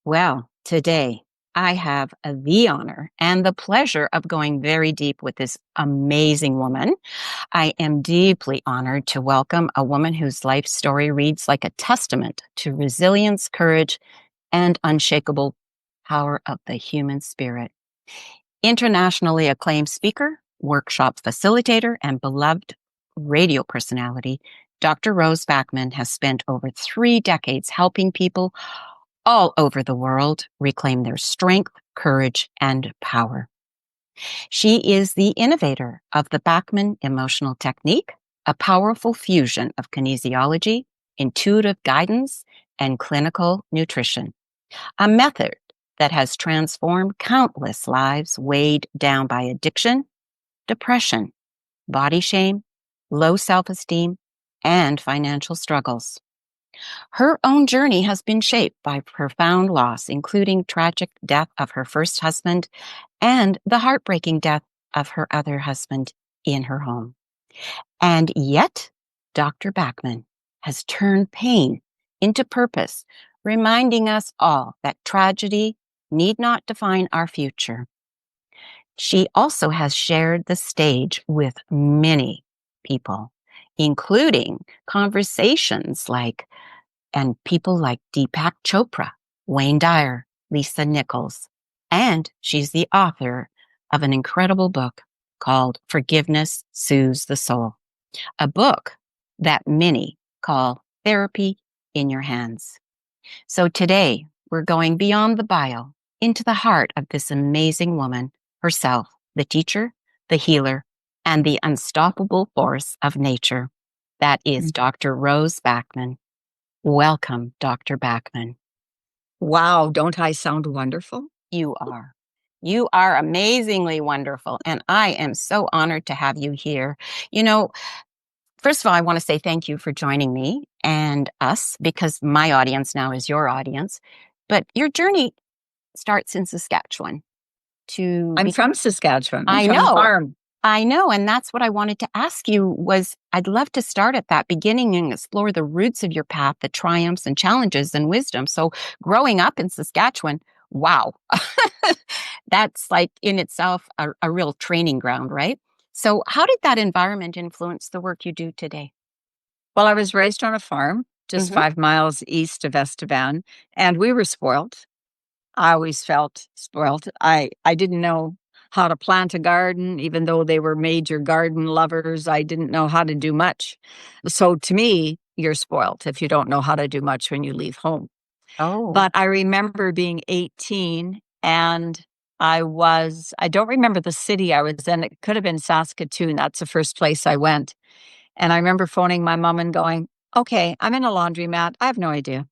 Well, today I have the honor and the pleasure of going very deep with this amazing woman. I am deeply honored to welcome a woman whose life story reads like a testament to resilience, courage, and unshakable power of the human spirit. Internationally acclaimed speaker, workshop facilitator, and beloved radio personality, Dr. Rose Backman has spent over 3 decades helping people all over the world reclaim their strength, courage, and power. She is the innovator of the Backman Emotional Technique, a powerful fusion of kinesiology, intuitive guidance, and clinical nutrition, a method that has transformed countless lives weighed down by addiction, depression, body shame, low self-esteem, and financial struggles. Her own journey has been shaped by profound loss, including tragic death of her first husband and the heartbreaking death of her other husband in her home. And yet, Dr. Backman has turned pain into purpose, reminding us all that tragedy need not define our future. She also has shared the stage with many people, including conversations and people like Deepak Chopra, Wayne Dyer, Lisa Nichols. And she's the author of an incredible book called Forgiveness Soothes the Soul, a book that many call therapy in your hands. So today, we're going beyond the bio into the heart of this amazing woman herself, the teacher, the healer, and the unstoppable force of nature. That is Dr. Rose Backman. Welcome, Dr. Backman. Wow, don't I sound wonderful? You are. You are amazingly wonderful, and I am so honored to have you here. You know, first of all, I want to say thank you for joining me and us, because my audience now is your audience. But your journey starts in Saskatchewan. I'm from Saskatchewan. I'm I from the know. farm. I know, and that's what I wanted to ask you was I'd love to start at that beginning and explore the roots of your path, the triumphs and challenges and wisdom. So growing up in Saskatchewan, wow, that's like in itself a real training ground, right? So how did that environment influence the work you do today? Well, I was raised on a farm just Mm-hmm. 5 miles east of Estevan, and we were spoiled. I always felt spoiled. I didn't know how to plant a garden, even though they were major garden lovers. I didn't know how to do much. So to me, you're spoiled if you don't know how to do much when you leave home. Oh, But I remember being 18 and I don't remember the city I was in. It could have been Saskatoon. That's the first place I went. And I remember phoning my mom and going, okay, I'm in a laundromat. I have no idea.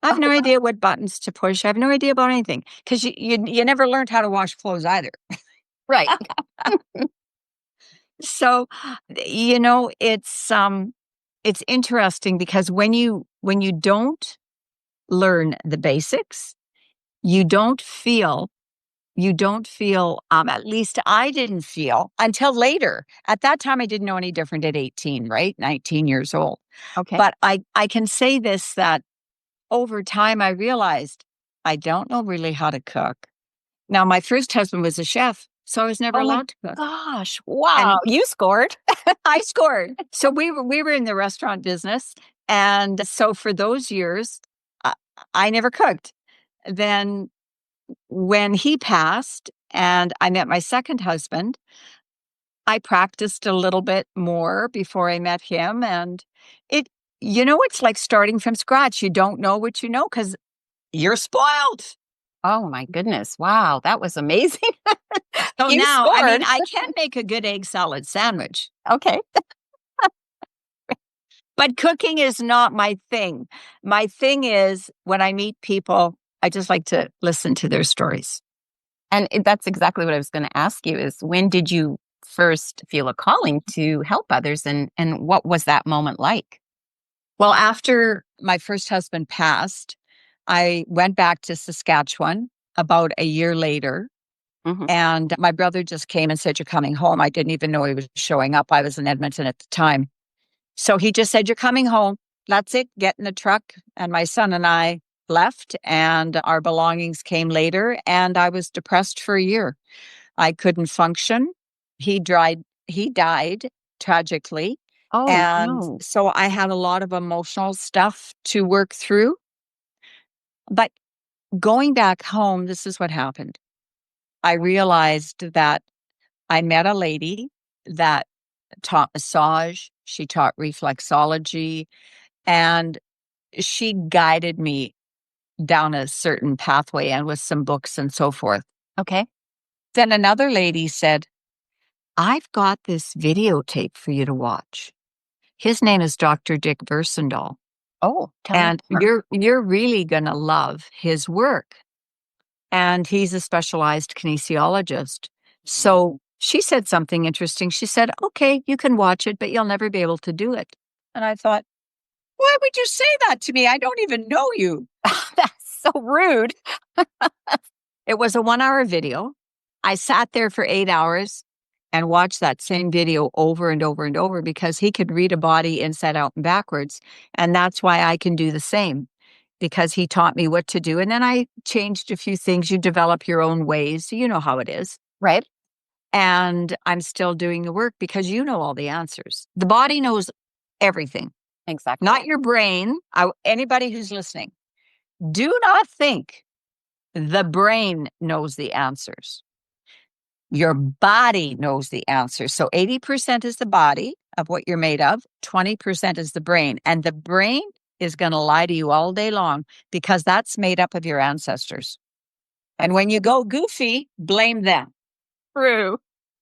I have no idea what buttons to push. I have no idea about anything because you never learned how to wash clothes either. right. So, it's interesting because when you don't learn the basics, you don't feel at least I didn't feel until later. At that time, I didn't know any different at 18, right? 19 years old. Okay. But I can say this, that over time, I realized I don't know really how to cook. Now, my first husband was a chef, so I was never Oh my allowed to cook. gosh. Wow. And You scored. I scored. So we were in the restaurant business. And so for those years, I, I never cooked. Then when he passed and I met my second husband, I practiced a little bit more before I met him. And it, it's like starting from scratch. You don't know what you know because you're spoiled. Oh my goodness. Wow. That was amazing. So You now, I mean, scored. I can make a good egg salad sandwich, Okay. but cooking is not my thing. My thing is when I meet people, I just like to listen to their stories. And that's exactly what I was going to ask you is when did you first feel a calling to help others and what was that moment like? Well, after my first husband passed, I went back to Saskatchewan about a year later. Hmm. And my brother just came and said, you're coming home. I didn't even know he was showing up. I was in Edmonton at the time. So he just said, you're coming home. That's it. Get in the truck. And my son and I left, and our belongings came later, and I was depressed for a year. I couldn't function. He died tragically. Oh, And no. so I had a lot of emotional stuff to work through. But going back home, this is what happened. I realized that I met a lady that taught massage, she taught reflexology, and she guided me down a certain pathway and with some books and so forth. Okay. Then another lady said, I've got this videotape for you to watch. His name is Dr. Dick Versendahl, Oh, tell me and more. you're really going to love his work. And he's a specialized kinesiologist. So she said something interesting. She said, okay, you can watch it, but you'll never be able to do it. And I thought, why would you say that to me? I don't even know you. That's so rude. It was a 1 hour video. I sat there for 8 hours and watched that same video over and over and over because he could read a body inside out and backwards. And that's why I can do the same, because he taught me what to do. And then I changed a few things. You develop your own ways. You know how it is. Right? And I'm still doing the work because you know all the answers. The body knows everything, Exactly. not your brain. Anybody who's listening, do not think the brain knows the answers. Your body knows the answers. So 80% is the body of what you're made of, 20% is the brain. And the brain is going to lie to you all day long because that's made up of your ancestors. And when you go goofy, blame them. True.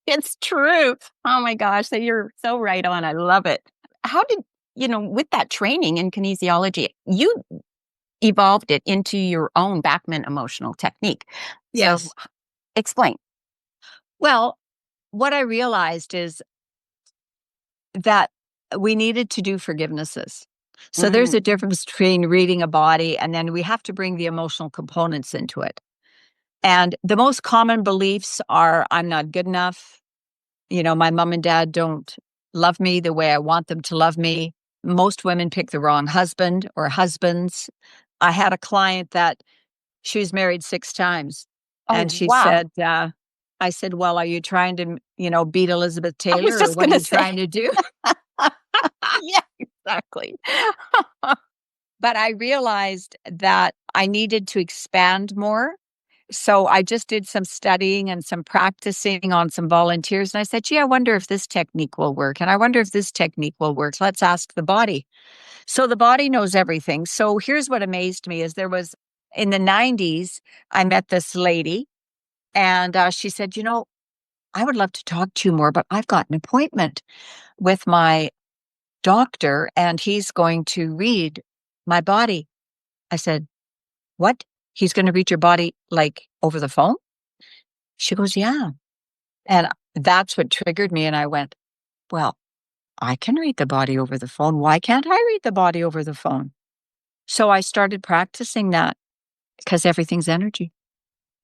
It's true. Oh my gosh. So you're so right on. I love it. How did, with that training in kinesiology, you evolved it into your own Backman emotional technique. So Yes. explain. Well, what I realized is that we needed to do forgivenesses. So there's Mm, a difference between reading a body and then we have to bring the emotional components into it. And the most common beliefs are I'm not good enough. My mom and dad don't love me the way I want them to love me. Most women pick the wrong husband or husbands. I had a client that she was married 6 times. oh, And she wow. said, I said, well, are you trying to, beat Elizabeth I was Taylor or just what going are to you say. trying to do? Yeah, exactly. But I realized that I needed to expand more. So I just did some studying and some practicing on some volunteers. And I said, gee, I wonder if this technique will work. And I wonder if this technique will work. Let's ask the body. So the body knows everything. So here's what amazed me is there was in the 90s, I met this lady and she said, I would love to talk to you more, but I've got an appointment with my doctor and he's going to read my body. I said, what? He's going to read your body like over the phone? She goes, yeah. And that's what triggered me. And I went, well, I can read the body over the phone. Why can't I read the body over the phone? So I started practicing that because everything's energy.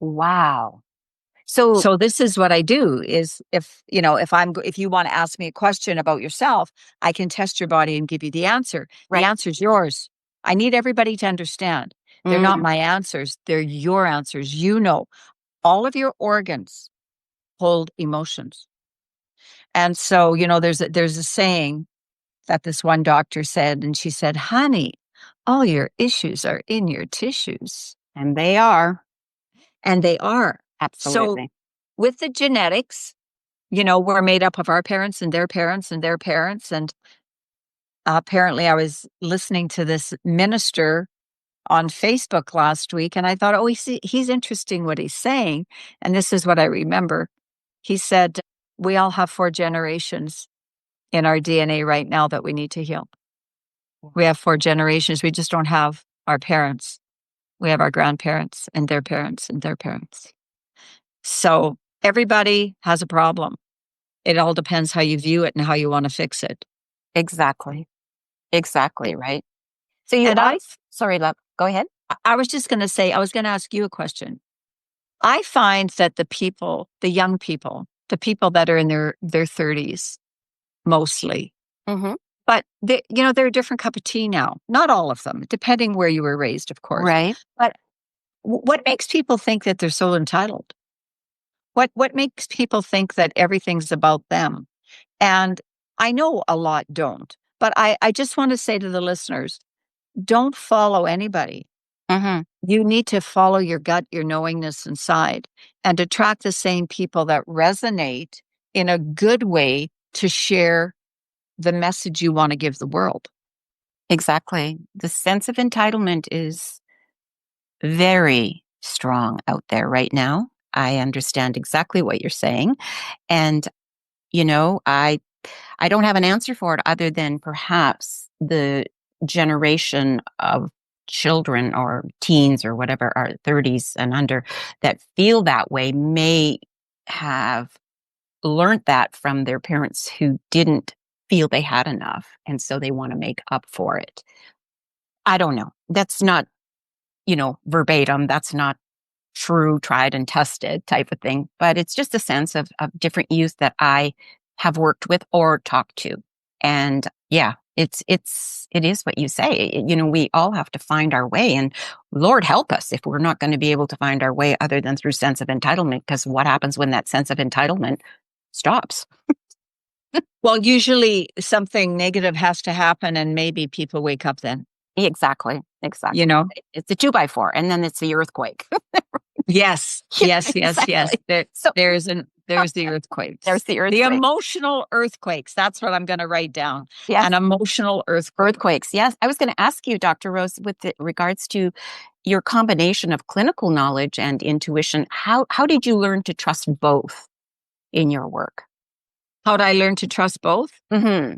Wow. So, So this is what I do is if you want to ask me a question about yourself, I can test your body and give you the answer. The right. answer is yours. I need everybody to understand. They're not Mm, my answers. They're your answers. All of your organs hold emotions. And so, there's a saying that this one doctor said, and she said, honey, all your issues are in your tissues. and they are. And they are. So Absolutely. with the genetics, we're made up of our parents and their parents and their parents. And apparently I was listening to this minister on Facebook last week, and I thought, oh, he's interesting what he's saying. And this is what I remember. He said, we all have 4 generations in our DNA right now that we need to heal. We have 4 generations. We just don't have our parents. We have our grandparents and their parents and their parents. So everybody has a problem. It all depends how you view it and how you want to fix it. Exactly. Exactly. Right. So you, And sorry, love, go ahead. I was just going to say, I was going to ask you a question. I find that the young people, the people that are in their 30s, mostly, Hmm. But they're a different cup of tea now. Not all of them, depending where you were raised, of course. Right. But what makes people think that they're so entitled? What makes people think that everything's about them? And I know a lot don't, but I just want to say to the listeners, don't follow anybody. Hmm. You need to follow your gut, your knowingness inside, and attract the same people that resonate in a good way to share the message you want to give the world. Exactly. The sense of entitlement is very strong out there right now. I understand exactly what you're saying. And, I don't have an answer for it other than perhaps the generation of children or teens or whatever, are 30s and under, that feel that way may have learned that from their parents who didn't feel they had enough. And so they want to make up for it. I don't know. That's not, verbatim. That's not true, tried and tested type of thing. But it's just a sense of different youth that I have worked with or talked to. And yeah, it is what you say. We all have to find our way. And Lord help us if we're not going to be able to find our way other than through sense of entitlement. Because what happens when that sense of entitlement stops? Well, usually something negative has to happen, and maybe people wake up then, Exactly. you Exactly. know? It's a 2x4, and then it's the earthquake. Yes, Yeah, yes, yes, yes. exactly. So There's the earthquakes. there's the The earthquake. emotional earthquakes. That's what I'm going to write down. Yes. An emotional earthquake. Earthquakes. Yes. I was going to ask you, Dr. Rose, with regards to your combination of clinical knowledge and intuition, how did you learn to trust both in your work? How'd I learn to trust both? Hmm.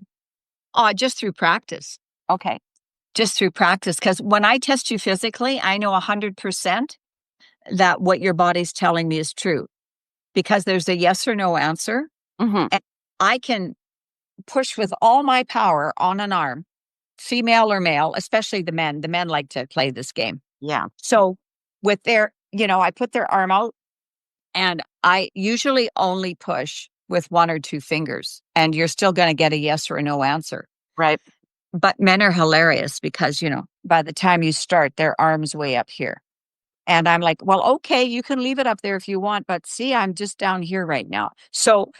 Oh, just through practice. Okay. Just through practice. Because when I test you physically, I know 100% that what your body's telling me is true. Because there's a yes or no answer. Hmm. And I can push with all my power on an arm, female or male, especially the men. The men like to play this game. Yeah. So with I put their arm out, and I usually only push with one or two fingers, and you're still going to get a yes or a no answer. Right. But men are hilarious because, by the time you start, their arm's way up here. And I'm like, well, okay, you can leave it up there if you want, but see, I'm just down here right now. So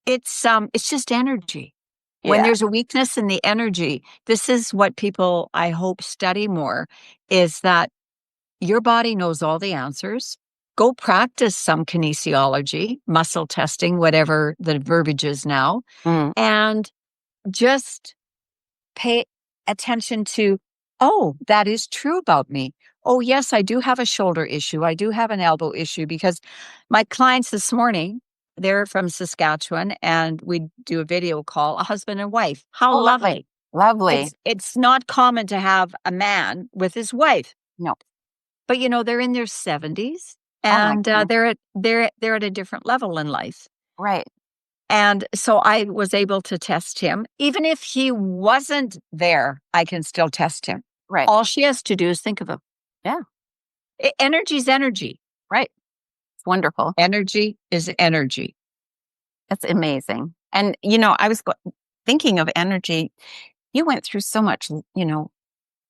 it's just energy. When Yeah. there's a weakness in the energy, this is what people, I hope, study more, is that your body knows all the answers. Go practice some kinesiology, muscle testing, whatever the verbiage is now, Mm. and just pay attention to, oh, that is true about me. Oh, yes, I do have a shoulder issue. I do have an elbow issue because my clients this morning, they're from Saskatchewan, and we do a video call, a husband and wife. How Oh, lovely. lovely. Lovely. It's not common to have a man with his wife, No. but they're in their 70s, Oh my and goodness. they're at a different level in life. Right. And so I was able to test him. Even if he wasn't there, I can still test him. Right. All she has to do is think of him. Yeah. Energy's energy. Right. It's wonderful. Energy is energy. That's amazing. And, I was thinking of energy. You went through so much,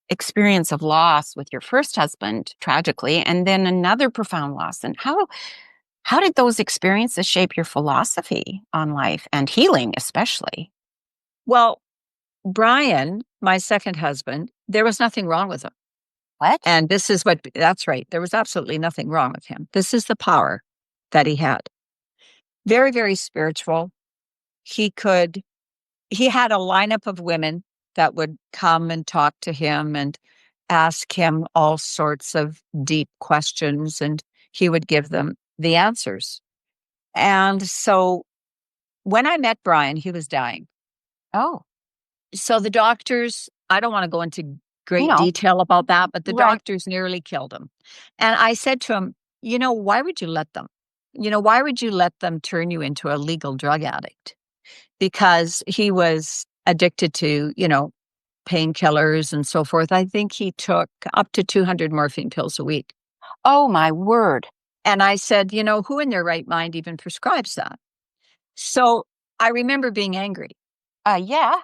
experience of loss with your first husband, tragically, and then another profound loss. And how did those experiences shape your philosophy on life and healing, especially? Well, Brian, my second husband, there was nothing wrong with him. What? And that's right. There was absolutely nothing wrong with him. This is the power that he had. Very, very spiritual. He could he had a lineup of women that would come and talk to him and ask him all sorts of deep questions, and he would give them the answers. And so when I met Brian, he was dying. Oh, So the doctors, I don't want to go into great no. detail about that, but the Right. doctors nearly killed him. And I said to him, why would you let them? Why would you let them turn you into a legal drug addict? Because he was addicted to, painkillers and so forth. I think he took up to 200 morphine pills a week. Oh, my word. And I said, who in their right mind even prescribes that? So I remember being angry. Yeah.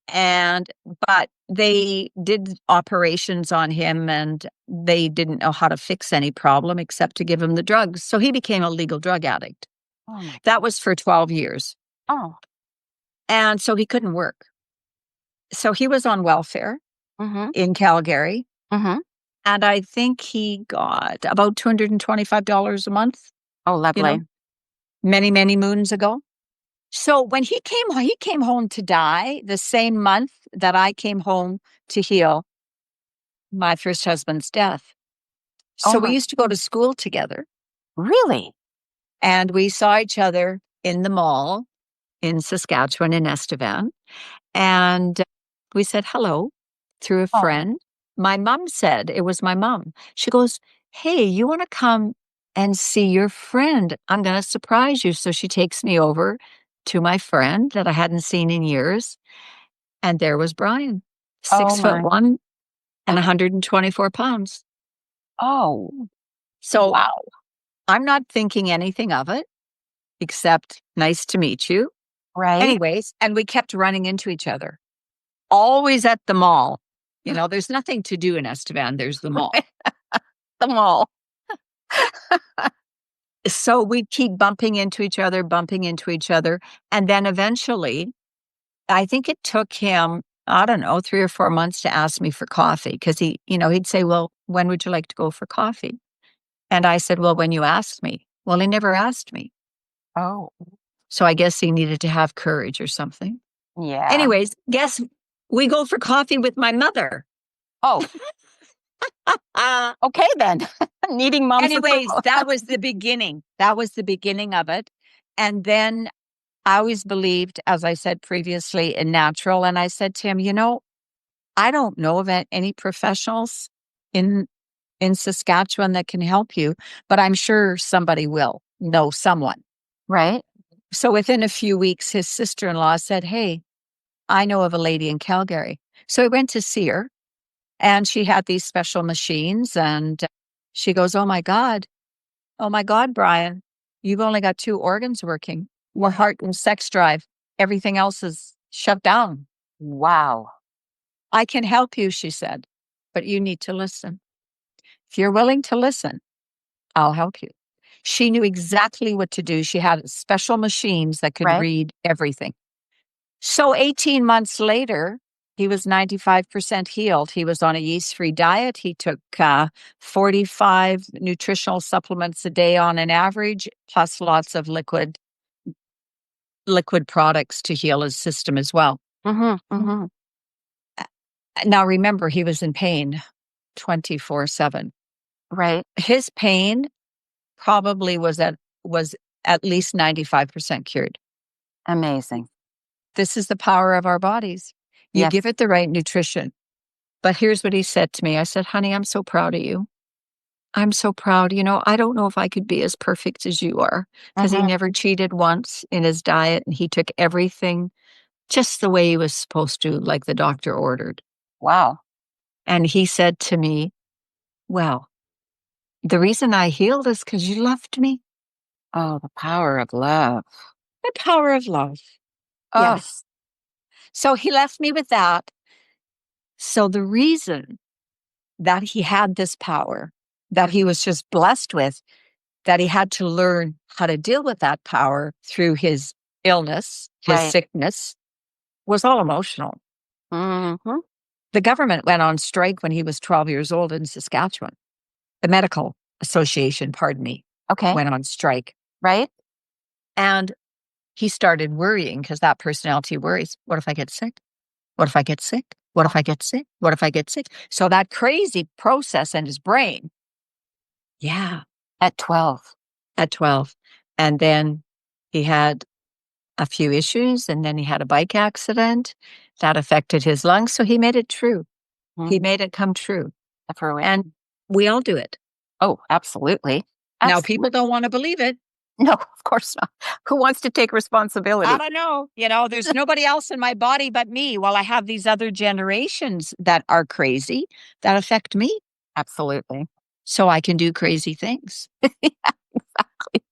And but they did operations on him and they didn't know how to fix any problem except to give him the drugs. So he became a legal drug addict. Oh my. That was for 12 years. Oh. And so he couldn't work. So he was on welfare Mhm. in Calgary. Mhm. And I think he got about $225 a month, Oh, you know, lovely. many, many moons ago. So when he came home to die the same month that I came home to heal my first husband's death. Oh So we my. used to go to school together Really? and we saw each other in the mall in Saskatchewan in Estevan. And we said hello through a Oh. friend. My mom said, it was my mom. She goes, "Hey, you want to come and see your friend? I'm going to surprise you." So she takes me over to my friend that I hadn't seen in years. And there was Brian, Oh 6 foot my. one and Uh, 124 pounds. oh. So Wow. I'm not thinking anything of it except nice to meet you. Right? Anyways, and we kept running into each other, always at the mall. There's nothing to do in Estevan, there's the mall. The mall. So we keep bumping into each other, bumping into each other. And then eventually, I think it took him, I don't know, 3 or 4 months to ask me for coffee because he'd say, "Well, when would you like to go for coffee?" And I said, "Well, when you asked me." Well, he never asked me. Oh. So I guess he needed to have courage or something. Yeah. Anyways, guess we go for coffee with my mother. Oh, Uh, okay then. Needing mom's anyways, approval. that was the beginning. That was the beginning of it. And then I always believed, as I said previously, in natural. And I said to him, I don't know of any professionals in in Saskatchewan that can help you, but I'm sure somebody will know someone. Right? So within a few weeks, his sister-in-law said, "Hey, I know of a lady in Calgary." So I went to see her and she had these special machines and she goes, oh my God, Brian, you've only got two organs working. Your heart and sex drive. Everything else is shut down. Wow. I can help you," she said, "but you need to listen. If you're willing to listen, I'll help you." She knew exactly what to do. She had special machines that could Right? read everything. So 18 months later, he was 95% healed. He was on a yeast-free diet. He took 45 nutritional supplements a day on an average, plus lots of liquid products to heal his system as well. Mhm. Mhm. Now remember, he was in pain 24/7. Right? His pain probably was at least 95% cured. Amazing. This is the power of our bodies. You Yes. give it the right nutrition. But here's what he said to me. I said, "Honey, I'm so proud of you. I'm so proud. I don't know if I could be as perfect as you are," because he Mhm. never cheated once in his diet and he took everything just the way he was supposed to, like the doctor ordered. Wow. And he said to me, "Well, the reason I healed is because you loved me." Oh, the power of love. The power of love. Oh, Yes. So he left me with that. So the reason that he had this power, that he was just blessed with, that he had to learn how to deal with that power through his illness, his right. sickness, was all emotional. Mhm. The government went on strike when he was 12 years old in Saskatchewan. The medical association, pardon me, Okay. went on strike. Right? And he started worrying because that personality worries. What if I get sick? What if I get sick? What if Oh, I get sick? What if I get sick? So that crazy process in his brain. Yeah, at 12. at 12. And then he had a few issues, and then he had a bike accident that affected his lungs. So he made it true. Mhm. He made it come true. The fruition. And we all do it. Oh, absolutely. Now, people Absolutely. don't want to believe it. No, of course not. Who wants to take I responsibility? don't know. There's nobody else in my body but me. Well, I have these other generations that are crazy that affect me. Absolutely. So I can do crazy things. Exactly.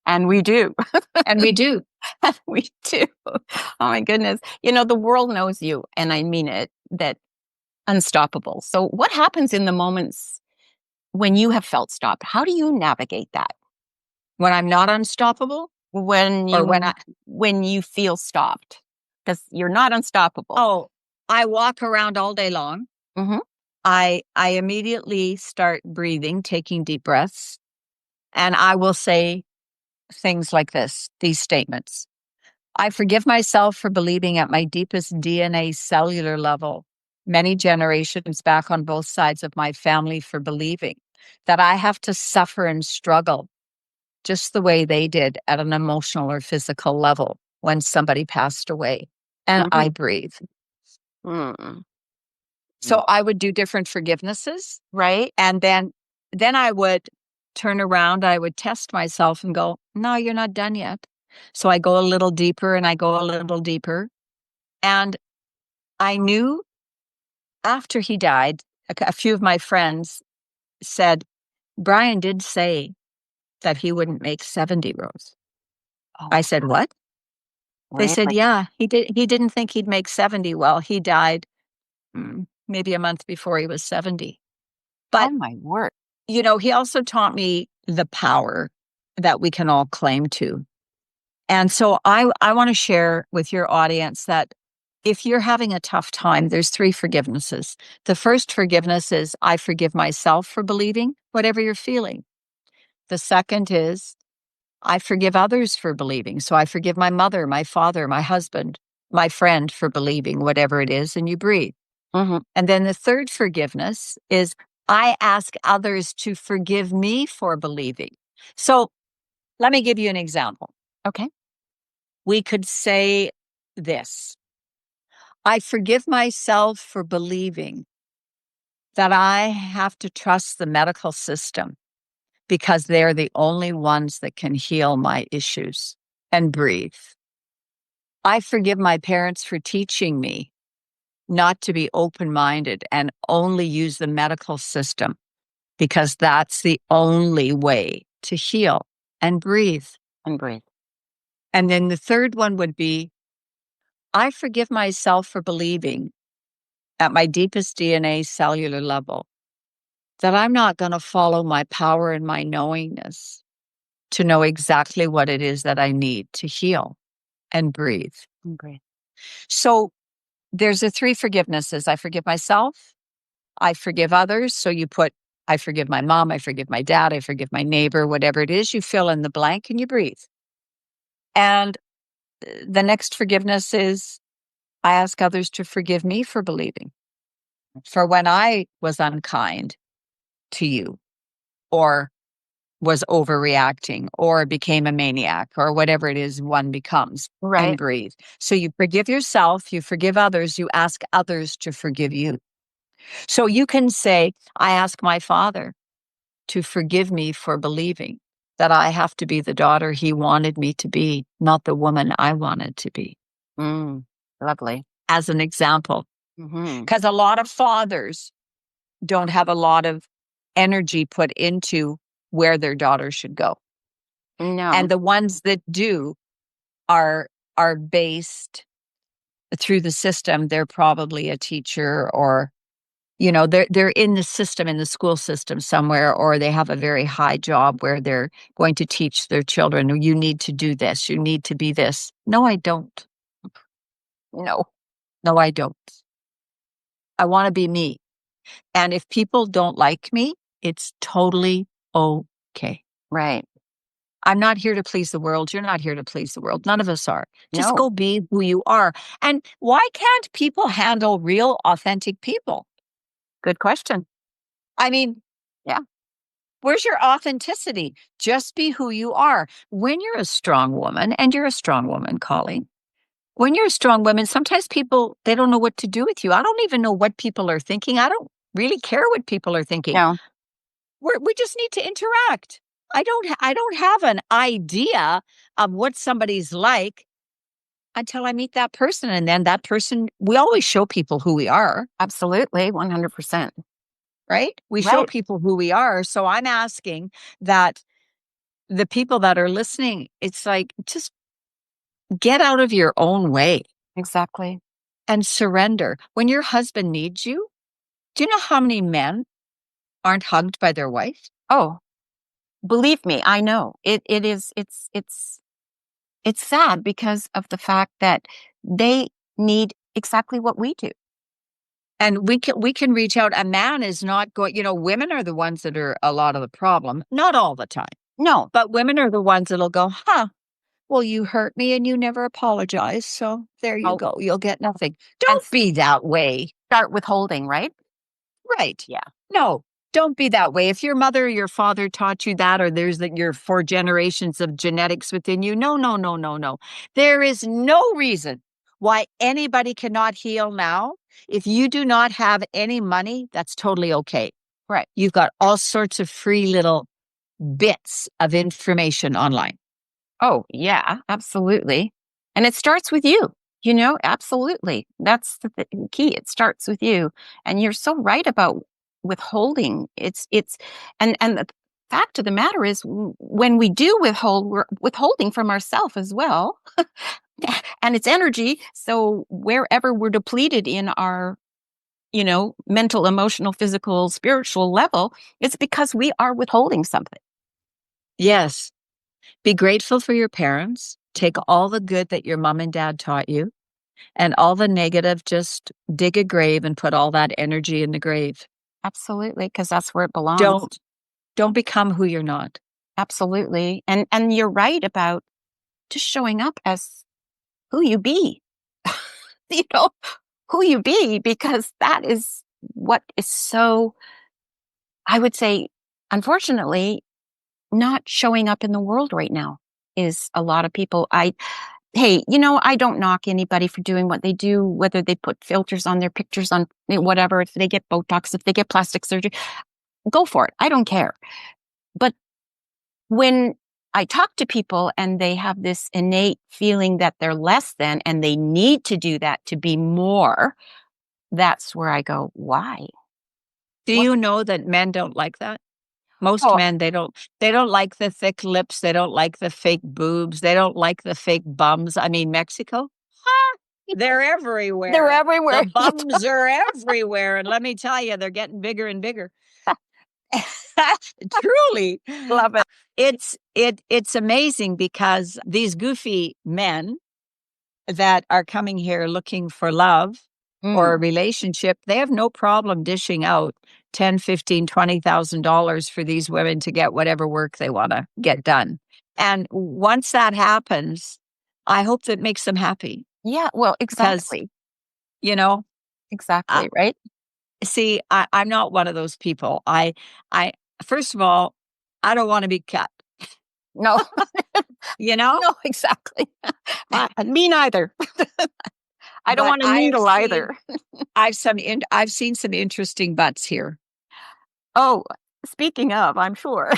And we do. And we do. We do. Oh my goodness. The world knows you, and I mean it, that unstoppable. So what happens in the moments when you have felt stopped? How do you navigate that? When I'm not unstoppable When or when I, you feel stopped? Because you're not unstoppable. oh, I walk around all day long. Mhm. I immediately start breathing, taking deep breaths, and I will say things like this, these statements. I forgive myself for believing at my deepest DNA cellular level, many generations back on both sides of my family, for believing that I have to suffer and struggle just the way they did at an emotional or physical level when somebody passed away. And I Mhm. breathe. Mm. So I would do different forgivenesses. Right? And then I would turn around, I would test myself and go, "No, you're not done yet." So I go a little deeper and I go a little deeper. And I knew after he died, a few of my friends said, "Brian did say that he wouldn't make 70, Rose." Oh, I said, "What?" They said, really? "Yeah, he didn't think he'd make 70." Well, he died maybe a month before he was 70. Oh But my word. he also taught me the power that we can all claim to. And so I want to share with your audience that if you're having a tough time, there's three forgivenesses. The first forgiveness is I forgive myself for believing whatever you're feeling. The second is I forgive others for believing. So I forgive my mother, my father, my husband, my friend for believing whatever it is, and you breathe. Mhm. And then the third forgiveness is I ask others to forgive me for believing. So let me give you an example. Okay. We could say this: I forgive myself for believing that I have to trust the medical system because they're the only ones that can heal my issues, and breathe. I forgive my parents for teaching me not to be open minded and only use the medical system because that's the only way to heal, and breathe. And breathe. And then the third one would be I forgive myself for believing at my deepest DNA cellular level that I'm not going to follow my power and my knowingness to know exactly what it is that I need to heal, and breathe. And breathe. So there's the three forgivenesses. I forgive myself. I forgive others. So you put, I forgive my mom. I forgive my dad. I forgive my neighbor, whatever it is, you fill in the blank and you breathe. And the next forgiveness is I ask others to forgive me for believing, for when I was unkind to you, or was overreacting, or became a maniac, or whatever it is one becomes, and Right. breathe. So you forgive yourself, you forgive others, you ask others to forgive you. So you can say, I ask my father to forgive me for believing that I have to be the daughter he wanted me to be, not the woman I wanted to be, Mm. Lovely. as an example. Mhm. Because a lot of fathers don't have a lot of energy put into where their daughter should go. No. And the ones that do are are based through the system. They're probably a teacher, or they're in the system, in the school system somewhere, or they have a very high job where they're going to teach their children, "Oh, you need to do this, you need to be this." No, I don't. No. No, I don't. I want to be me. And if people don't like me, it's totally okay. Right. I'm not here to please the world. You're not here to please the world. None of us are. Just No. go be who you are. And why can't people handle real, authentic people? Good question. I mean, Yeah. where's your authenticity? Just be who you are. When you're a strong woman, and you're a strong woman, Colleen, when you're a strong woman, sometimes people, they don't know what to do with you. I don't even know what people are thinking. I don't really care what people are thinking. No. We just need to interact. I don't have an idea of what somebody's like until I meet that person. And then that person, we always show people who we are, Absolutely. 100%. right? We show Right. people who we are. So I'm asking that the people that are listening, it's like, just get out of your own way Exactly. and surrender. When your husband needs you, do you know how many men aren't hugged by their wife? Oh, believe me, I know. It is it's sad because of the fact that they need exactly what we do. And we can reach out. A man is not going, women are the ones that are a lot of the problem, not all the time. No. But women are the ones that'll go, huh, well, you hurt me and you never apologize. So there you Oh, go. You'll get nothing. and Don't be that way. start withholding, right? Right. Yeah. No, don't be that way. If your mother or your father taught you that, or there's that your 4 generations of genetics within you, no, no, no, no, no. There is no reason why anybody cannot heal now. If you do not have any money, that's totally okay. Right. You've got all sorts of free little bits of information online. Oh, yeah, absolutely. And it starts with you, absolutely. That's the key. It starts with you. And you're so right about withholding. And the fact of the matter is, when we do withhold, we're withholding from ourselves as well. And it's energy. So wherever we're depleted in our, mental, emotional, physical, spiritual level, it's because we are withholding something. Yes. Be grateful for your parents. Take all the good that your mom and dad taught you, and all the negative, just dig a grave and put all that energy in the grave. Absolutely, because that's where it belongs. Don't become who you're not. Absolutely. And you're right about just showing up as who you be. you know, who you be, because that is what is so, I would say, unfortunately, not showing up in the world right now is a lot of people. Hey, I don't knock anybody for doing what they do, whether they put filters on their pictures on whatever, if they get Botox, if they get plastic surgery, go for it. I don't care. But when I talk to people and they have this innate feeling that they're less than and they need to do that to be more, that's where I go, why? Do What? you know that men don't like that? Most Oh, men, they don't like the thick lips, they don't like the fake boobs, they don't like the fake bums. I mean, Mexico, they're they're everywhere. The everywhere. bums are everywhere, and let me tell you, they're getting bigger and bigger. Truly. Love it. It's amazing because these goofy men that are coming here looking for love or a Mm, relationship, they have no problem dishing out 10, 15, $20,000 for these women to get whatever work they want to get done. And once that happens, I hope that makes them happy yeah, well, because, exactly. you know, uh, Exactly, right? see, I'm not one of those people. I, first of all, I don't want to be cut, No, you know, no, exactly. Me neither. I don't but want a needle either. I've seen some interesting butts here. Oh, speaking of, I'm sure.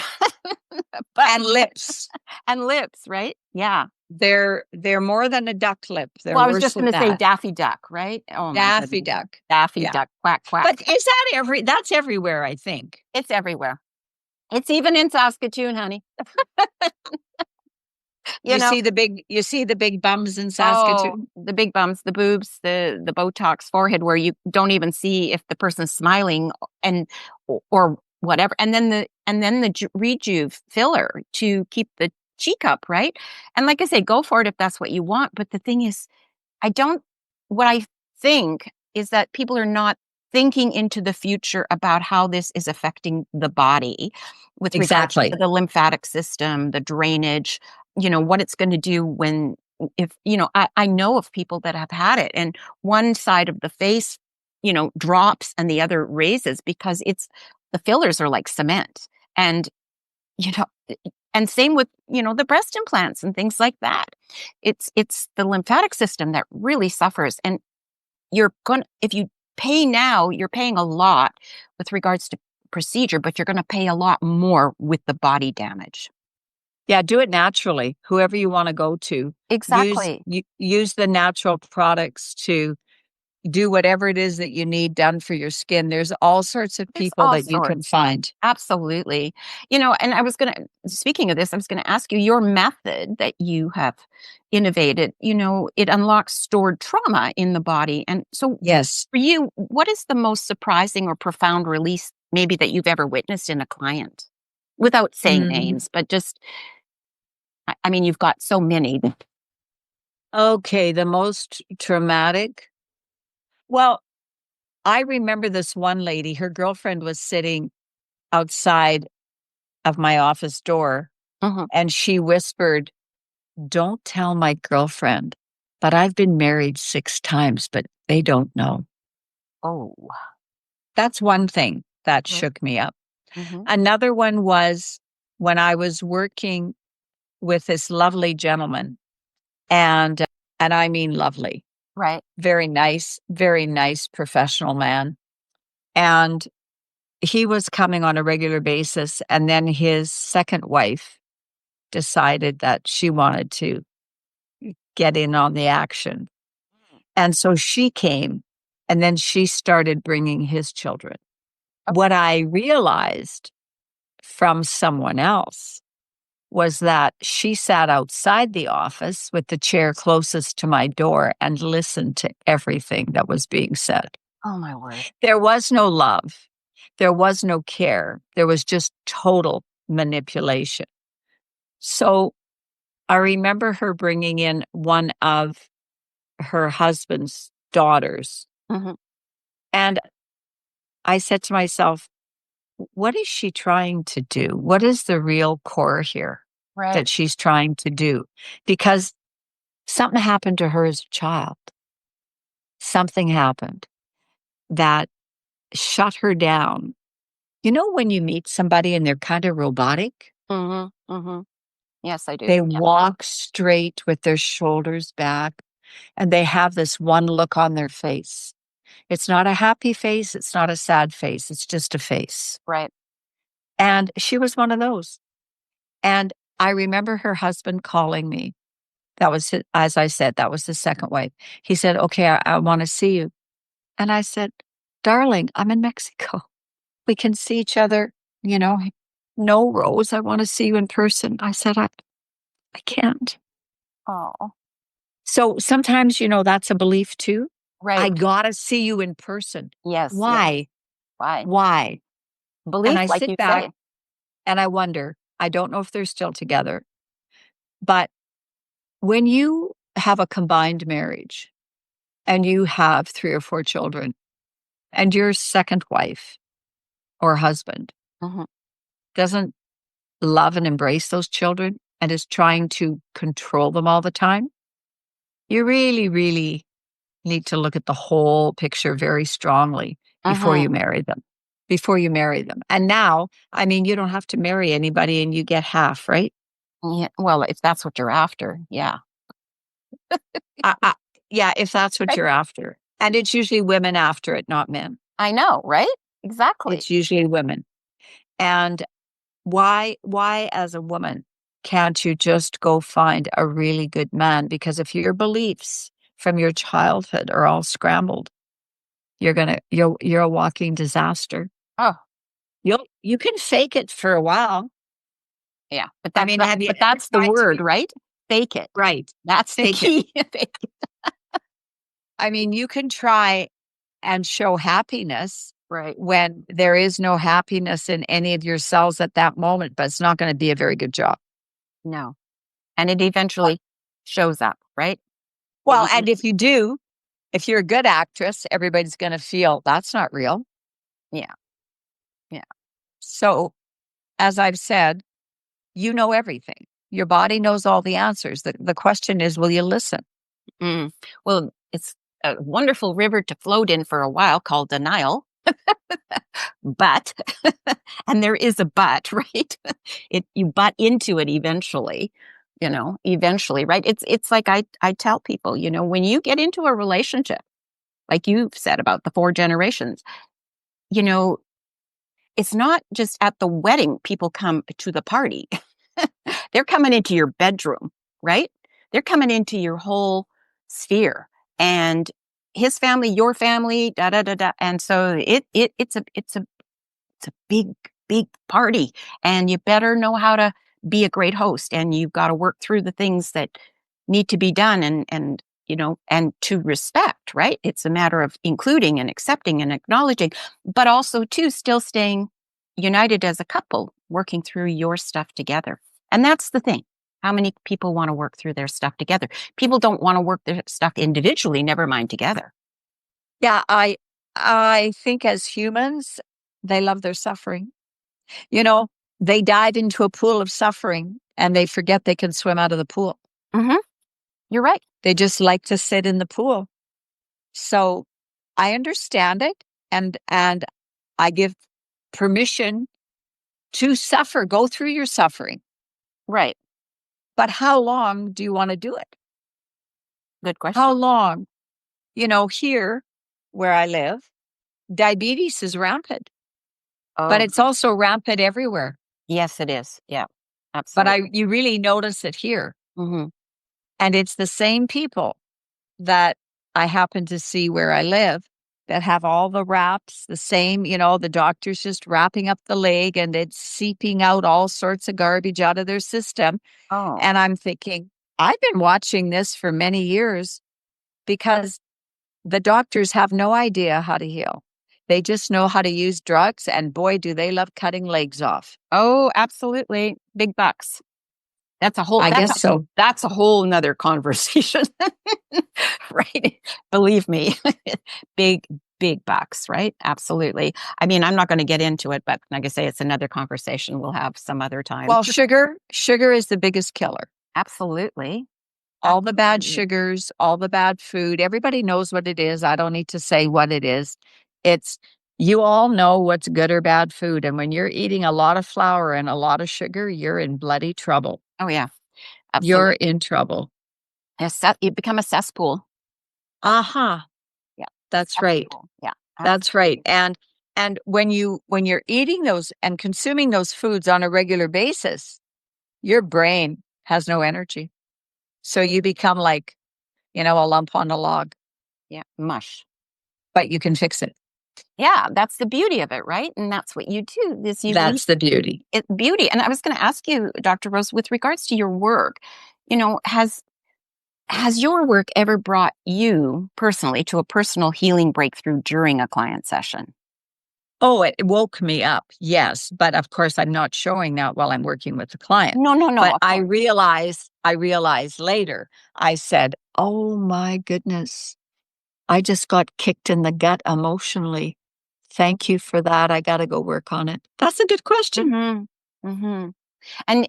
But And lips. and lips, right? Yeah. They're more than a duck lip. They're Well, I was worse just than gonna say that. Daffy Duck, right? Oh my Daffy goodness. Duck. Daffy Yeah. Duck, quack, quack. But is that that's everywhere, I think. It's everywhere. It's even in Saskatoon, honey. You know? You see the big bums in Oh, Saskatoon? the big bumps, the boobs, the Botox forehead where you don't even see if the person's smiling and or whatever. And then the rejuve filler to keep the cheek up, right? And like I say, go for it if that's what you want. But the thing is, I don't what I think is that people are not thinking into the future about how this is affecting the body with regards to Exactly. the lymphatic system, the drainage, what it's going to do when if I know of people that have had it and one side of the face, drops and the other raises because it's the fillers are like cement. And you know and same with the breast implants and things like that. It's the lymphatic system that really suffers, and you're going to if you pay now, you're paying a lot with regards to procedure, but you're going to pay a lot more with the body damage. Yeah, do it naturally. Whoever you want to go to, Exactly. use the natural products to, do whatever it is that you need done for your skin. There's all sorts of There's people all that you can sorts. find. Absolutely. And speaking of this, I was going to ask you your method that you have innovated, it unlocks stored trauma in the body. And so Yes. for you, what is the most surprising or profound release maybe that you've ever witnessed in a client? Without saying Mm, names, but just, I mean, you've got so many. okay, the most traumatic. Well, I remember this one lady, her girlfriend was sitting outside of my office door Mhm. and she whispered, "Don't tell my girlfriend, but I've been married 6 times, but they don't know." Oh. That's one thing that Mhm, shook me up. mhm. Another one was when I was working with this lovely gentleman, and I mean lovely, Right. very nice professional man, and he was coming on a regular basis, and then his second wife decided that she wanted to get in on the action, and so she came, and then she started bringing his children. Oh, What I realized from someone else was that she sat outside the office with the chair closest to my door and listened to everything that was being said. oh my word. There was no love. There was no care. There was just total manipulation. So I remember her bringing in one of her husband's daughters. Mhm. And I said to myself, what is she trying to do? What is the real core here Right. that she's trying to do? Because something happened to her as a child. Something happened that shut her down. You know, when you meet somebody and they're kind of robotic, Mhm, mhm. Yes, I do. they Yeah. walk straight with their shoulders back and they have this one look on their face. It's not a happy face. It's not a sad face. It's just a face. Right. And she was one of those. And I remember her husband calling me. That was, as I said, that was the second wife. He said, "Okay, I want to see you." And I said, "Darling, I'm in Mexico. We can see each other, you know." "No, Rose, I want to see you in person." I said, I can't." Oh, So sometimes, that's a belief too. I right. gotta see you in person. Yes, yes. Why? Why? Why? And Belief, I like sit you back say. and I wonder, I don't know if they're still together, but when you have a combined marriage and you have 3 or 4 children and your second wife or husband Mhm. doesn't love and embrace those children and is trying to control them all the time, you really, really need to look at the whole picture very strongly before you Mhm. marry them. Before you marry them. And now, I mean, you don't have to marry anybody and you get half, right? Yeah, well, if that's what you're after, yeah. I, yeah, if that's what Right. you're after. And it's usually women after it, not men. I know, right? Exactly. It's usually women. And why as a woman can't you just go find a really good man? Because if your beliefs from your childhood are all scrambled, you're a walking disaster. Oh, You can fake it for a while. yeah, but I that's mean, the have you but ever that's the tried to word, be right? Fake it. right? That's the Fake it. key. Fake it. I mean, you can try and show happiness Right. when there is no happiness in any of your cells at that moment, but it's not going to be a very good job. No. And it But eventually shows up, right? It well, and even if you do, if you're a good actress, everybody's going to feel that's not real. yeah, yeah. So, as I've said, you know everything. Your body knows all the answers. The question is, will you listen? Mm. Well, it's a wonderful river to float in for a while called denial. But and there is a but, right? You butt into it eventually, eventually, right? It's like I tell people, when you get into a relationship, like you've said about the 4 generations, you know, it's not just at the wedding people come to the party. They're coming into your bedroom, right? They're coming into your whole sphere. And his family, your family, da da da da. And so it's a big, big party, and you better know how to be a great host, and you've got to work through the things that need to be done, and and to respect, right? It's a matter of including and accepting and acknowledging, but also too still staying united as a couple, working through your stuff together. And that's the thing. How many people want to work through their stuff together? People don't want to work their stuff individually, never mind together. Yeah, I think as humans, they love their suffering. You know, they dive into a pool of suffering and they forget they can swim out of the pool. Hmm. You're right. They just like to sit in the pool. So I understand it, and I give permission to suffer, go through your suffering. Right. But how long do you want to do it? Good How question. long? Here where I live, diabetes is rampant, but Oh, it's also rampant everywhere. yes, it is. Yeah, But absolutely. you really notice it here. Hmm. And it's the same people that I happen to see where I live that have all the wraps, the same, the doctor's just wrapping up the leg and it's seeping out all sorts of garbage out of their system. Oh, And I'm thinking, I've been watching this for many years because the doctors have no idea how to heal. They just know how to use drugs. And boy, do they love cutting legs off. oh, absolutely. Big bucks. That's a whole I that's a guess so. that's a whole nother conversation. Right? Believe me. Big, big bucks, right? Absolutely. I mean, I'm not going to get into it, but like I say, it's another conversation we'll have some other time. Well, sugar is the biggest killer. Absolutely. All the bad Absolutely. sugars, all the bad food, everybody knows what it is. I don't need to say what it is. It's you all know what's good or bad food. And when you're eating a lot of flour and a lot of sugar, you're in bloody trouble. Oh yeah, You're absolutely. in trouble. You become a cesspool. Aha. Yeah. That's right. Cesspool. Yeah, That's right. absolutely. And when you're eating those and consuming those foods on a regular basis, your brain has no energy. So you become like, a lump on a log, Yeah, mush. but you can fix it. Yeah, that's the beauty of it, right? And that's what you do, is you leave That's the beauty. it beauty. And I was gonna ask you, Dr. Rose, with regards to your work, has your work ever brought you personally to a personal healing breakthrough during a client session? Oh, it woke me up. Yes, but of course I'm not showing that while I'm working with the client. No, no, no, But of I course. realized I realized later. I said, "Oh my goodness. I just got kicked in the gut emotionally. Thank you for that. I got to go work on it." That's a good question. Mhm. Mhm. And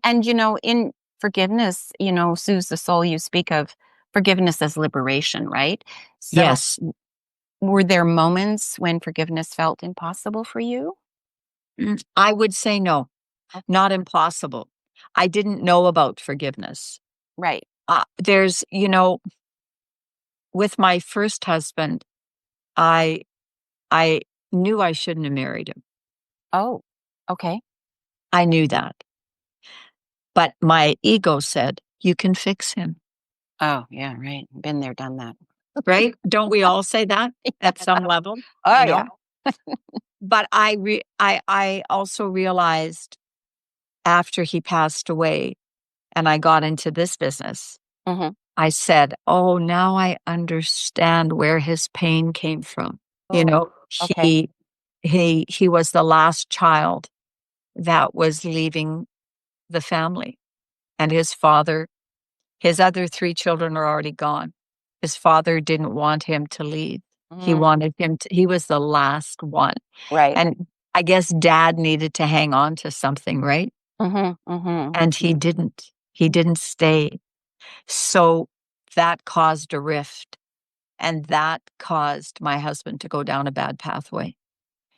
in forgiveness, soothes the soul, you speak of forgiveness as liberation, right? So, Yes. were there moments when forgiveness felt impossible for you? I would say no. Okay. Not impossible. I didn't know about forgiveness. Right. There's, with my first husband, I I knew I shouldn't have married him. Oh, okay. I knew that. But my ego said, "You can fix him." Oh, yeah, right. Been there, done that. Right? Don't we all say that at some level, Oh, you yeah. know? But I also realized after he passed away and I got into this business, Mhm. I said, "Oh, now I understand where his pain came from." You Oh, know, okay. he was the last child that was leaving the family, and his other 3 children are already gone. His father didn't want him to leave. Mm, He was the last one, right. and I guess dad needed to hang on to something, right? Mhm, mhm. And he didn't. He didn't stay. So that caused a rift, and that caused my husband to go down a bad pathway.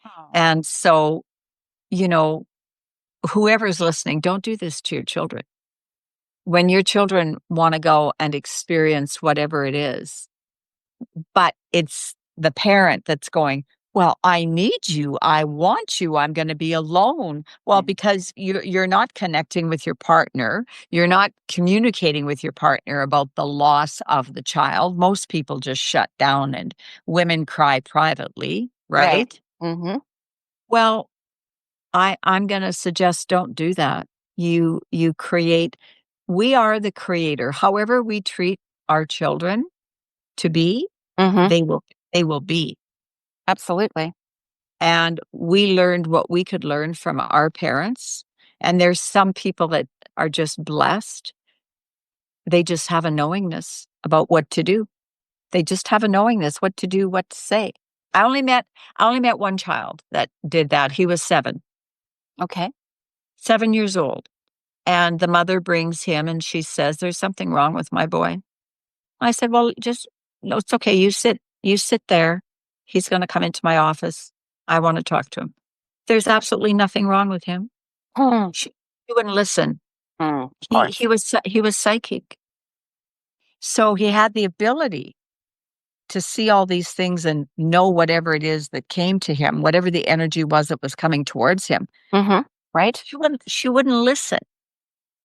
Oh. And so, you know, whoever's listening, don't do this to your children. When your children wanna go and experience whatever it is, but it's the parent that's going, Well, I need you. I want you. I'm going to be alone. Well, Yeah. because you're not connecting with your partner. You're not communicating with your partner about the loss of the child. Most people just shut down and women cry privately, Right. right? Mhm. Well, I'm going to suggest don't do that. You create we are the creator. However we treat our children to be, Mhm. they will they will be. Absolutely. And we learned what we could learn from our parents. And there's some people that are just blessed. They just have a knowingness about what to do. They just have a knowingness what to do, what to say. I only met I only met one child that did that. He was 7, Okay. 7 years old. And the mother brings him and she says, "There's something wrong with my boy." I said, "Well, just no, it's okay. You sit there. He's going to come into my office. I want to talk to him." There's absolutely nothing wrong with him. Mm. She wouldn't listen. Of He course. was he was psychic. So he had the ability to see all these things and know whatever it is that came to him, whatever the energy was that was coming towards him. Mhm. Right? She wouldn't listen.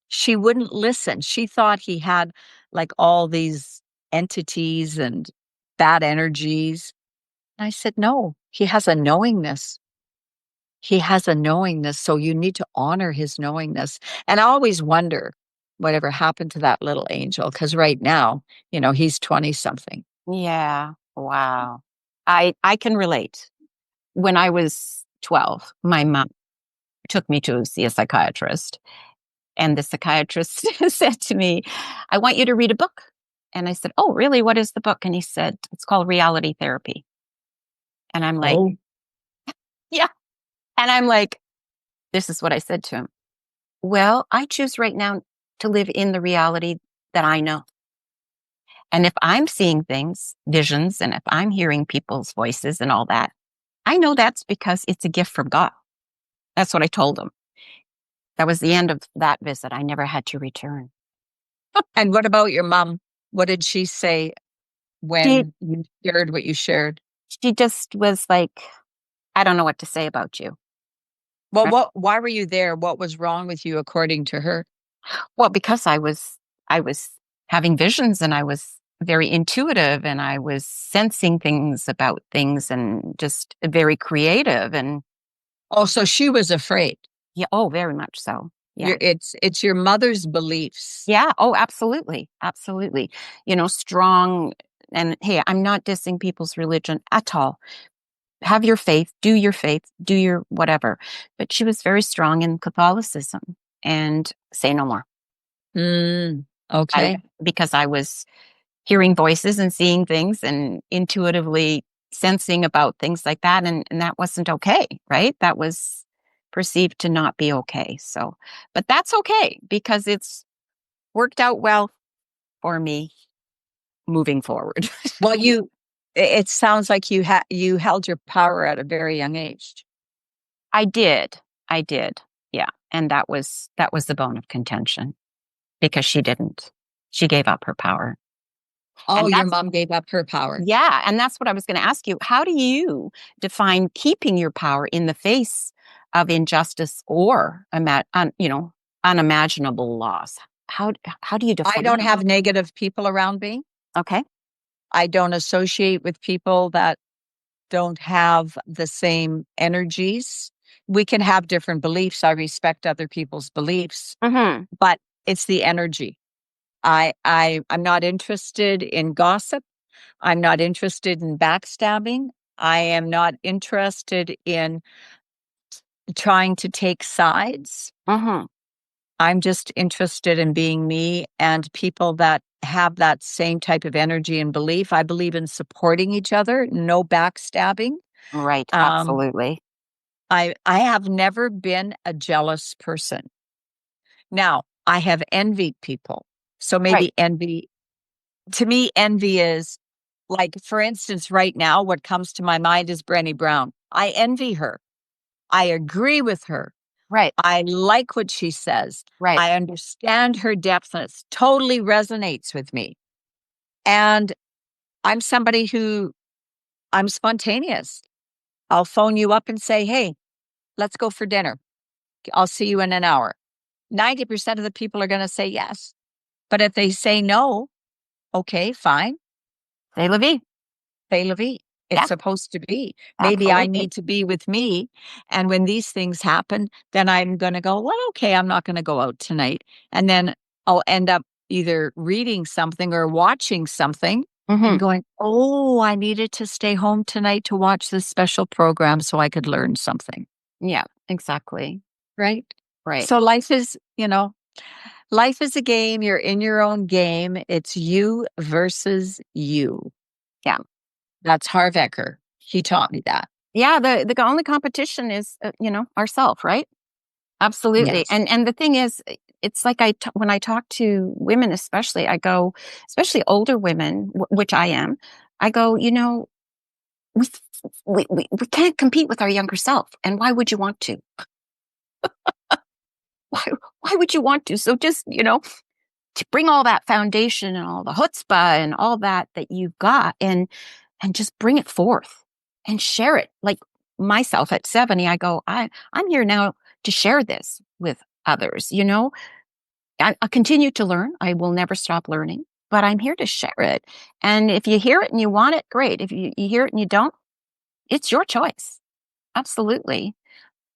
She wouldn't listen. She thought he had like all these entities and bad energies. And I said, "No, he has a knowingness. He has a knowingness, so you need to honor his knowingness." And I always wonder whatever happened to that little angel, because right now, he's 20 something. Yeah. Wow. I can relate. When I was 12, my mom took me to see a psychiatrist, and the psychiatrist said to me, "I want you to read a book." And I said, "Oh, really? What is the book?" And he said, "It's called Reality Therapy." And I'm like, Oh. "Yeah." And I'm like, this is what I said to him. "Well, I choose right now to live in the reality that I know. And if I'm seeing things, visions, and if I'm hearing people's voices and all that, I know that's because it's a gift from God." That's what I told him. That was the end of that visit. I never had to return. And what about your mom? What did she say She when you shared what you shared? she just was like, "I don't know what to say about you." Well, Right? why were you there? What was wrong with you according to her? Well, because I was having visions and I was very intuitive and I was sensing things about things and just very creative and Oh, so she was afraid. yeah, oh, very much so. Yeah. It's your mother's beliefs. Yeah. Oh, absolutely. Absolutely. Strong. And hey, I'm not dissing people's religion at all. Have your faith, do your whatever. But she was very strong in Catholicism and say no more. Mm, I okay. because I was hearing voices and seeing things and intuitively sensing about things like that. And that wasn't okay, right? That was perceived to not be okay. So, but that's okay because it's worked out well for me moving forward. Well, it sounds like you held your power at a very young age. I did. I did. Yeah. And that was the bone of contention because she didn't. She gave up her power. Oh, And your that's mom gave up her power. yeah, and that's what I was going to ask you. How do you define keeping your power in the face of injustice or unimaginable loss? How do you I define don't that? have negative people around me. Okay. I don't associate with people that don't have the same energies. We can have different beliefs. I respect other people's beliefs, Mhm. but it's the energy. I'm not interested in gossip. I'm not interested in backstabbing. I am not interested in trying to take sides. Mhm. I'm just interested in being me and people that have that same type of energy and belief. I believe in supporting each other, no backstabbing. Right, Um, absolutely. I have never been a jealous person. Now, I have envied people. So Right. maybe envy to me, envy is like, for instance, right now, what comes to my mind is Brené Brown. I envy her. I agree with her. Right. I like what she says. Right. I understand her depth and it totally resonates with me. And I'm somebody who I'm spontaneous. I'll phone you up and say, hey, let's go for dinner. I'll see you in an hour. 90% of the people are going to say yes. But if they say no, okay, fine. Say la vie. C'est la vie. It's Yeah, supposed to be. Maybe I absolutely. need to be with me. And when these things happen, then I'm going to go, well, okay, I'm not going to go out tonight. And then I'll end up either reading something or watching something and Hmm. going, oh, I needed to stay home tonight to watch this special program so I could learn something. Yeah, exactly. Right. Right. So life is a game. You're in your own game. It's you versus you. Yeah. That's Harv Eker. He taught me that. Yeah, the only competition is, ourself, right? Absolutely. Yes. And the thing is, it's like when I talk to women, especially, I go, especially older women, which I am, I go, we, we can't compete with our younger self. And why would you want to? Why, why would you want to? So just, to bring all that foundation and all the chutzpah and all that you've got and just bring it forth and share it. Like myself at 70, I go, I'm here now to share this with others. I continue to learn. I will never stop learning, but I'm here to share it. And if you hear it and you want it, great. If you hear it and you don't, it's your choice. Absolutely.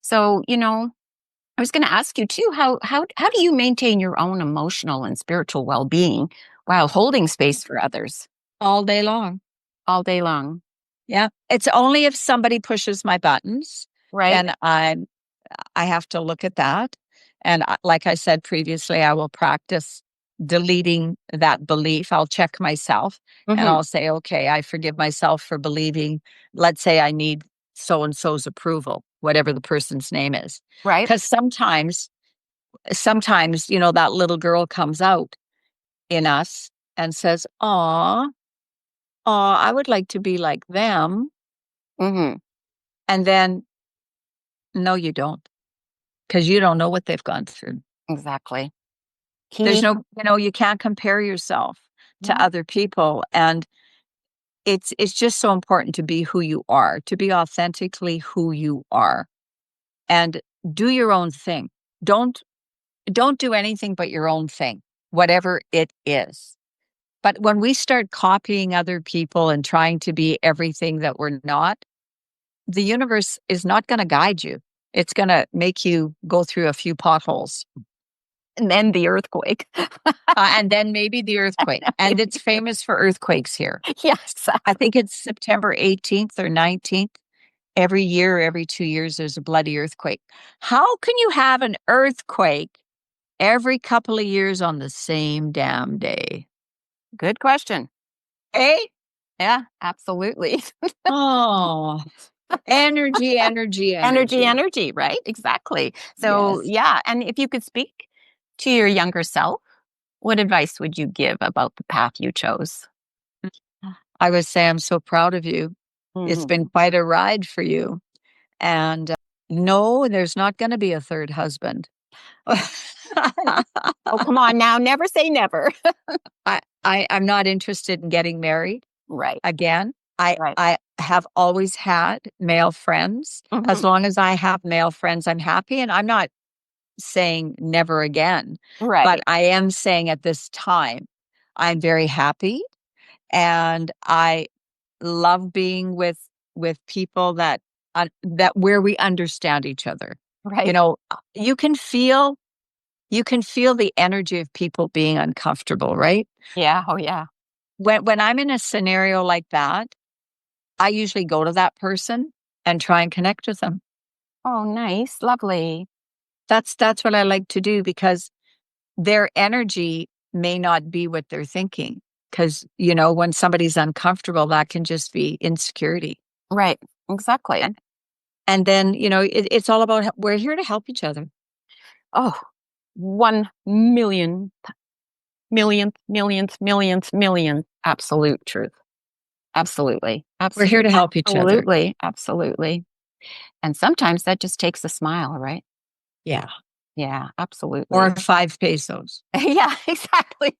So, I was going to ask you too, how do you maintain your own emotional and spiritual well-being while holding space for others All day long. all day long? Yeah. It's only if somebody pushes my buttons, Right? then I have to look at that. And like I said previously, I will practice deleting that belief. I'll check myself and Hmm. I'll say, okay, I forgive myself for believing, let's say I need so and so's approval, whatever the person's name is. Right? Because sometimes, that little girl comes out in us and says, I would like to be like them. Hmm. And then, no, you don't, because you don't know what they've gone through. Exactly. There's Key. you can't compare yourself to No. other people. And it's just so important to be who you are, to be authentically who you are and do your own thing. Don't don't do anything but your own thing, whatever it is. But when we start copying other people and trying to be everything that we're not, the universe is not going to guide you. It's going to make you go through a few potholes. And then the earthquake. And then maybe the earthquake. And it's famous for earthquakes here. Yes. I think it's September 18th or 19th. Every year, every 2 years, there's a bloody earthquake. How can you have an earthquake every couple of years on the same damn day? Good question. Eh? Yeah, absolutely. Oh, energy, energy, Energy, energy. energy, right? Exactly. So, Yes. yeah. And if you could speak to your younger self, what advice would you give about the path you chose? I would say I'm so proud of you. It's Hmm. been quite a ride for you. And no, there's not going to be a third husband. Oh, come on now. Never say never. I'm not interested in getting married Right, again. I right. I have always had male friends. As Hmm. long as I have male friends, I'm happy. And I'm not saying never again, but Right, I am saying at this time, I'm very happy and I love being with people that where we understand each other. You right. know, you can feel the energy of people being uncomfortable, right? Yeah. Oh, yeah. When I'm in a scenario like that, I usually go to that person and try and connect with them. Oh, nice. Lovely. That's what I like to do because their energy may not be what they're thinking. Because, when somebody's uncomfortable, that can just be insecurity. Right. Exactly. And then, it's all about we're here to help each other. Oh, 1 million, millionth, millionth, millionth, millionth. Absolute truth. Absolutely. We're here Absolutely. to help each other. Absolutely. Absolutely. And sometimes that just takes a smile, right? Yeah. Yeah, Or absolutely. 5 pesos. Yeah, exactly.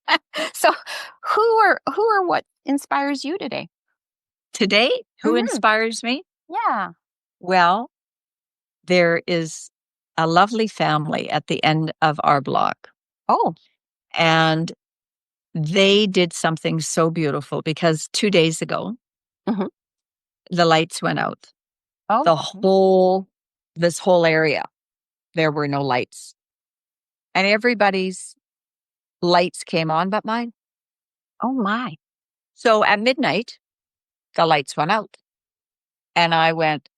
So who or what inspires you today? Today, who Hmm. inspires me? Yeah. Well, there is a lovely family at the end of our block, Oh. and they did something so beautiful because 2 days ago, Mhm. the lights went out. Oh, The okay. whole this whole area, there were no lights, and everybody's lights came on but mine. Oh my. So at midnight, the lights went out, and I went,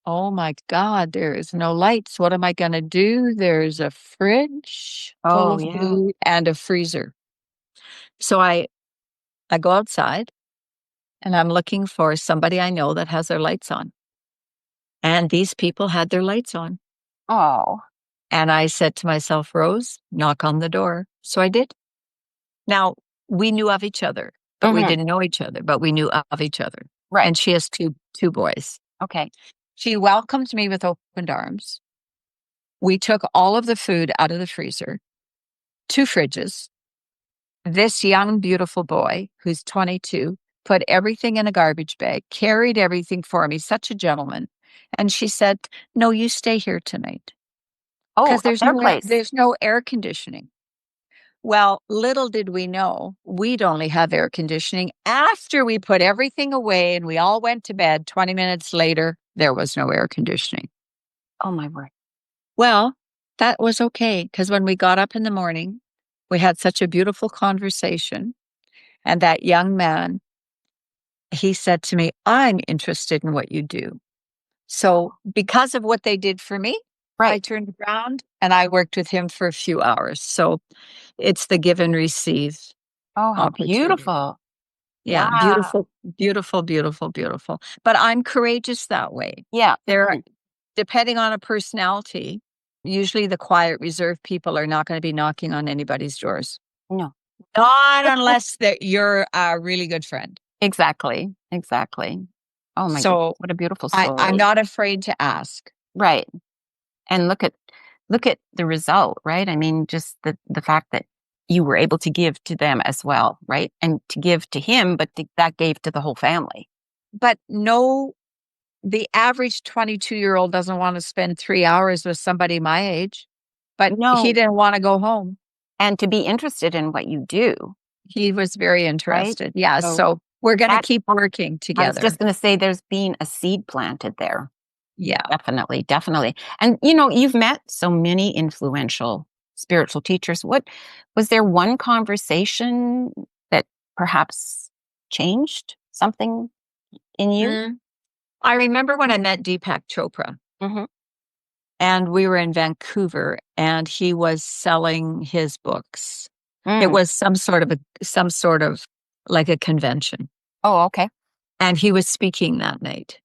"Oh my god, there is no lights. What am I gonna do? There's a fridge full Oh, of yeah. food and a freezer." So I go outside, and I'm looking for somebody I know that has their lights on, and these people had their lights on, Oh. and I said to myself, "Rose, knock on the door." So I did. Now, we knew of each other, but we Mhm. didn't know each other, but we knew of each other, Right. and she has two boys. Okay. She welcomed me with opened arms. We took all of the food out of the freezer, 2 fridges. This young, beautiful boy, who's 22, put everything in a garbage bag, carried everything for me, such a gentleman, and she said, "No, you stay here tonight, Oh, 'cause at their place. there's no air conditioning." Well, little did we know, we'd only have air conditioning after we put everything away and we all went to bed. 20 minutes later, there was no air conditioning. Oh my word. Well, that was okay because when we got up in the morning, we had such a beautiful conversation. And that young man, he said to me, "I'm interested in what you do." So, because of what they did for me, I Right. turned around and I worked with him for a few hours. So, it's the give and receive Oh, how opportunity. beautiful. Yeah, Wow. beautiful, beautiful, beautiful, beautiful. But I'm courageous that way. Yeah. There are Mhm. depending on a personality, usually the quiet, reserved people are not gonna be knocking on anybody's doors. No. Not unless that you're a really good friend. Exactly. Exactly. Oh my goodness. So, What a beautiful I'm story. not afraid to ask. Right. And look at the result, right? I mean, just the fact that you were able to give to them as well, right? And to give to him, but that gave to the whole family. But no, the average 22-year-old doesn't wanna spend 3 hours with somebody my age, but he No, didn't wanna go home. and to be interested in what you do, He was very right? interested. Yeah, So so we're gonna that keep working I was together. just going to say there's been a seed planted there. Yeah. Definitely, definitely. And you've met so many influential spiritual teachers. What was there one conversation that perhaps changed something in you? Mm. I remember when I met Deepak Chopra, Mhm. and we were in Vancouver, and he was selling his books. It Mm. was some sort of like a convention, Oh, okay. and he was speaking that night.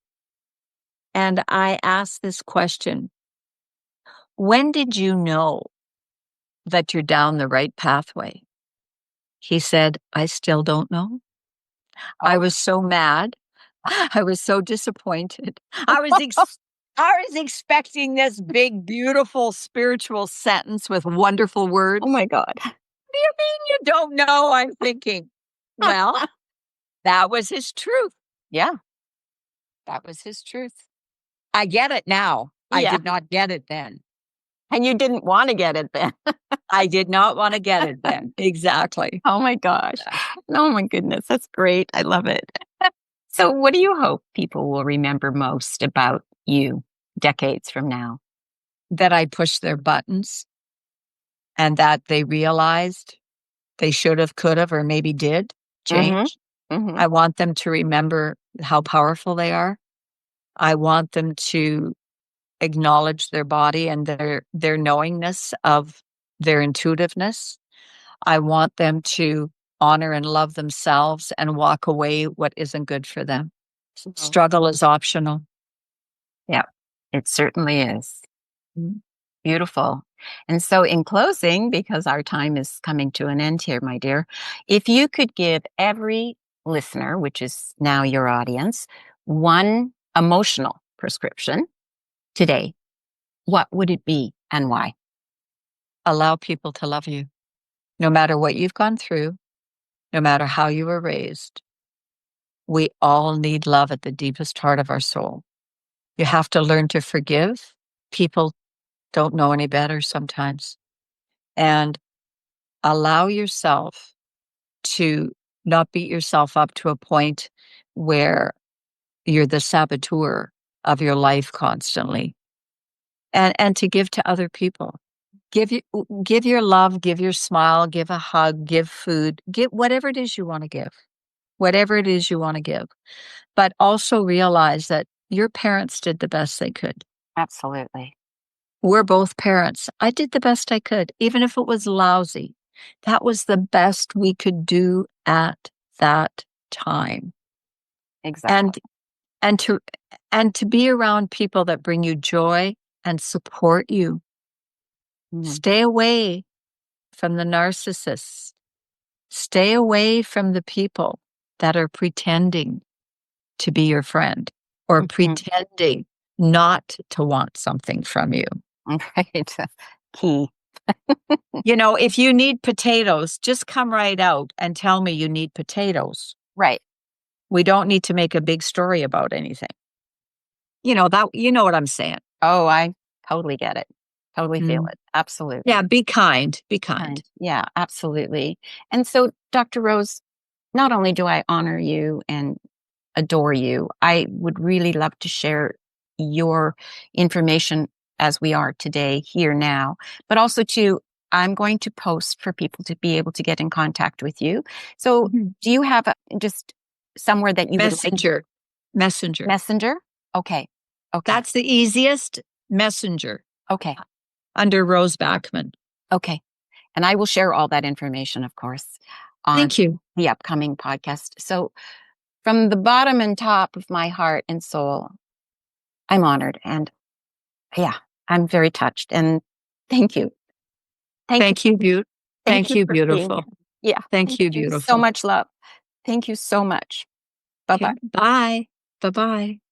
And I asked this question, "When did you know that you're down the right pathway?" He said, "I still don't know." I Oh. was so mad. I was so disappointed. I was ex I was expecting this big, beautiful spiritual sentence with wonderful Oh words. my god. "What do you mean you don't know?" I'm thinking. Well, that was his truth. Yeah. That was his truth. I get it now. I Yeah. did not get it then. And you didn't wanna get it then. I did not wanna get it then. Exactly. Oh my gosh. Yeah. Oh my goodness, that's great. I love it. So what do you hope people will remember most about you decades from now? That I pushed their buttons and that they realized they should have, could have, or maybe did Mhm. change. Mhm. I want them to remember how powerful they are. I want them to acknowledge their body and their knowingness of their intuitiveness. I want them to honor and love themselves and walk away what isn't good for them. Oh. Struggle is optional. Yeah, it certainly is. Mm. Beautiful. And so, in closing, because our time is coming to an end here, my dear, if you could give every listener, which is now your audience, one emotional prescription today, what would it be and why? Allow people to love you, no matter what you've gone through, no matter how you were raised. We all need love at the deepest heart of our soul. You have to learn to forgive. People don't know any better sometimes. And allow yourself to not beat yourself up to a point where you're the saboteur of your life constantly. And to give to other people. Give you give your love, give your smile, give a hug, give food, give whatever it is you want to give. Whatever it is you want to give. But also realize that your parents did the best they could. Absolutely. We're both parents. I did the best I could, even if it was lousy. That was the best we could do at that time. Exactly. And and to and to be around people that bring you joy and support you. Mhm. Stay away from the narcissists. Stay away from the people that are pretending to be your friend or Mhm. pretending not to want something from you. Right. Key. If you need potatoes, just come right out and tell me you need potatoes. Right. We don't need to make a big story about anything. You know what I'm saying. Oh, I totally get it. Totally feel Mm. it. Absolutely. Yeah, be kind. Be kind. Kind. Yeah, absolutely. And so, Dr. Rose, not only do I honor you and adore you, I would really love to share your information as we are today, here now, but also to I'm going to post for people to be able to get in contact with you. So, Mhm. do you have just somewhere that you would like Messenger. Messenger. Messenger? Okay. Okay. That's the easiest. Messenger Okay. under Rose Backman. Okay. And I will share all that information, of course, on Thank you. the upcoming podcast. So, from the bottom and top of my heart and soul, I'm honored. And yeah, I'm very touched. And thank you. Thank you. Thank you, Thank Thank you you, for being beautiful. here. Yeah. Thank Thank you, you so beautiful. much, love. Thank you so much. Bye Okay. bye. Bye. Bye-bye.